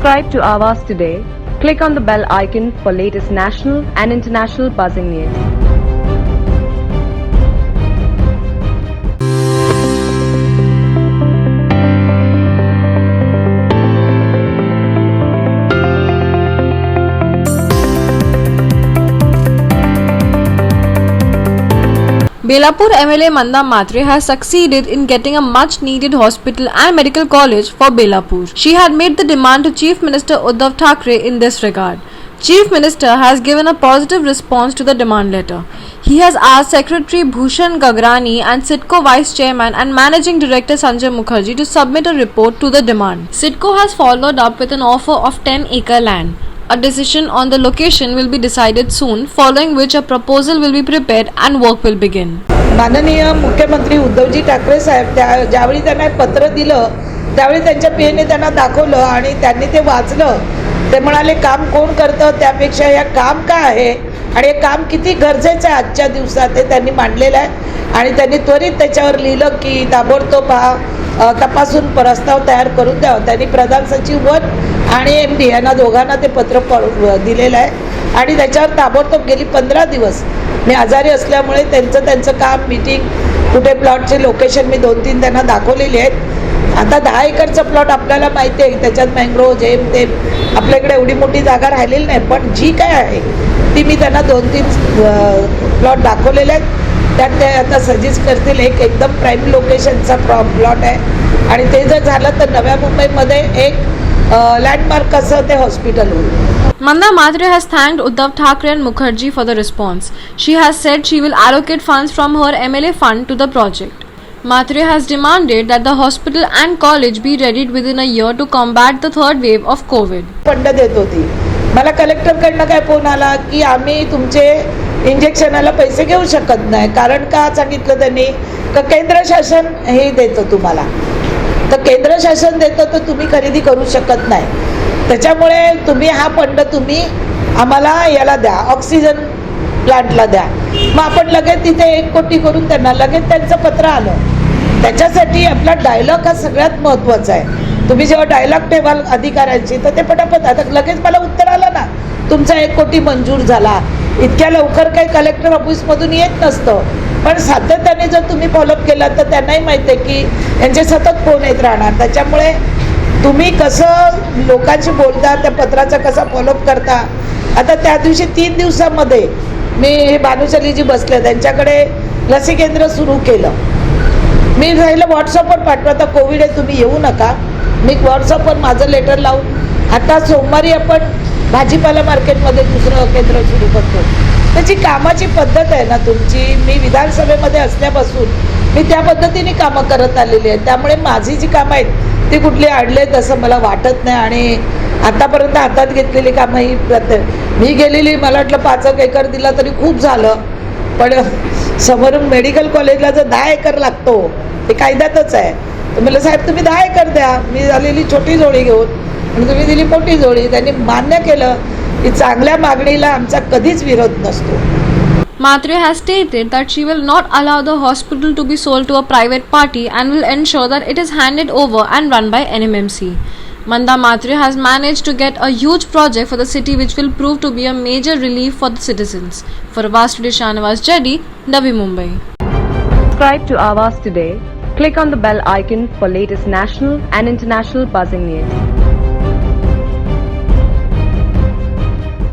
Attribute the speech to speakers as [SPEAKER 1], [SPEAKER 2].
[SPEAKER 1] Subscribe to Avas today. Click on the bell icon for latest national and international buzzing news.
[SPEAKER 2] Belapur MLA Manda Matre has succeeded in getting a much-needed hospital and medical college for Belapur. She had made the demand to Chief Minister Uddhav Thackeray in this regard. Chief Minister has given a positive response to the demand letter. He has asked Secretary Bhushan Gagrani and CIDCO Vice Chairman and Managing Director Sanjay Mukherjee to submit a report to the demand. CIDCO has followed up with an offer of 10-acre land. A decision on the location will be decided soon, following which a proposal will be prepared and work will begin.
[SPEAKER 3] माननीय मुख्यमंत्री उद्धवजी ठाकरे साहेब ज्यावेळी त्यांना पत्र दिलं त्यावेळी त्यांच्या पीएने त्यांना दाखवलं आणि त्यांनी ते वाचलं. ते म्हणाले काम कोण करतं त्यापेक्षा या काम काय आहे आणि हे काम किती गरजेचं आहे आजच्या दिवसात ते त्यांनी मांडलेलं आहे आणि त्यांनी त्वरित त्याच्यावर लिहिलं की ताबडतोब तपासून प्रस्ताव तयार करून द्यावा. त्यांनी प्रधान सचिव वन आणि MD यांना दोघांना ते पत्र दिलेलं आहे आणि त्याच्यावर ताबडतोब गेली 15 दिवस मी आजारी असल्यामुळे त्यांचं काम मीटिंग कुठे प्लॉटचे लोकेशन मी 2-3 त्यांना दाखवलेली आहेत. आता 10 एकरचं प्लॉट आपल्याला माहिती आहे त्याच्यात मँग्रोव जेम ते आपल्याकडे एवढी मोठी जागा राहिलेली नाही पण जी काय आहे ती मी त्यांना 2-3 प्लॉट दाखवलेले आहेत. त्यात ते आता सजेस्ट करतील एकदम प्राईम लोकेशनचा प्लॉट आहे आणि ते जर झालं तर नव्या मुंबईमध्ये एक लँडमार्क असं ते हॉस्पिटल होईल.
[SPEAKER 2] Manda Matre has thanked Uddhav Thackeray and Mukherjee for the response. She has said she will allocate funds from her MLA fund to the project. Matre has demanded that the hospital and college be readied within a year to combat the third wave of COVID.
[SPEAKER 3] Fund देत होती. मला कलेक्टरकडनं काय phone आला की आम्ही तुमचे इंजेक्शनाला पैसे घेऊ शकत नाही. कारण का सांगितलं त्यांनी का केंद्र शासन हे देतं तुम्हाला. तर केंद्र शासन देतं तर तुम्ही खरेदी करू शकत नाही. त्याच्यामुळे तुम्ही हा फंड तुम्ही आम्हाला याला द्या ऑक्सिजन प्लांटला द्या. मग आपण लगेच तिथे 1 कोटी करून त्यांना लगेच त्यांचं पत्र आलं. त्याच्यासाठी आपला डायलॉग हा सगळ्यात महत्त्वाचा आहे. तुम्ही जेव्हा डायलॉग ठेवाल अधिकाऱ्यांची तर ते पटापट आता लगेच मला उत्तर आलं ना तुमचा 1 कोटी मंजूर झाला. इतक्या लवकर काही कलेक्टर ऑफिसमधून येत नसतं पण सातत्याने जर तुम्ही फॉलोअप केला तर त्यांनाही माहिती आहे की यांचे सतत फोन येत राहणार. त्याच्यामुळे तुम्ही कसं लोकांशी बोलता त्या पत्राचा कसा फॉलोअप करता. आता त्या दिवशी 3 दिवसामध्ये मी हे भानुशालीजी बसले त्यांच्याकडे लसी केंद्र सुरू केलं. मी राहिलं व्हॉट्सअपवर पाठवा आता कोविड आहे तुम्ही येऊ नका. मी व्हॉट्सअपवर माझं लेटर लावून आता सोमवारी आपण भाजीपाला मार्केटमध्ये दुसरं केंद्र सुरू करतो. त्याची कामाची पद्धत आहे ना तुमची. मी विधानसभेमध्ये असल्यापासून मी त्या पद्धतीने कामं करत आलेली आहे. त्यामुळे माझी जी कामं आहेत ती कुठली अडलेत असं मला वाटत नाही आणि आतापर्यंत हातात घेतलेली कामं ही मी गेलेली मला वाटलं 5 एकर दिला तरी खूप झालं. पण समोरून मेडिकल कॉलेजला जर 10 एकर लागतो ते कायद्यातच आहे. तर म्हटलं साहेब तुम्ही 10 एकर द्या. मी झालेली छोटी जोडी घेऊन आणि तुम्ही दिली मोठी जोडी. त्यांनी मान्य केलं की चांगल्या मागणीला आमचा कधीच विरोध नसतो.
[SPEAKER 2] Matre has stated that she will not allow the hospital to be sold to a private party and will ensure that it is handed over and run by NMMC. Manda Matre has managed to get a huge project for the city which will prove to be a major relief for the citizens. For Avas Today, Shanawaz Jeddi, Navi Mumbai.
[SPEAKER 1] Subscribe to Avas today. Click on the bell icon for latest national and international buzzing news.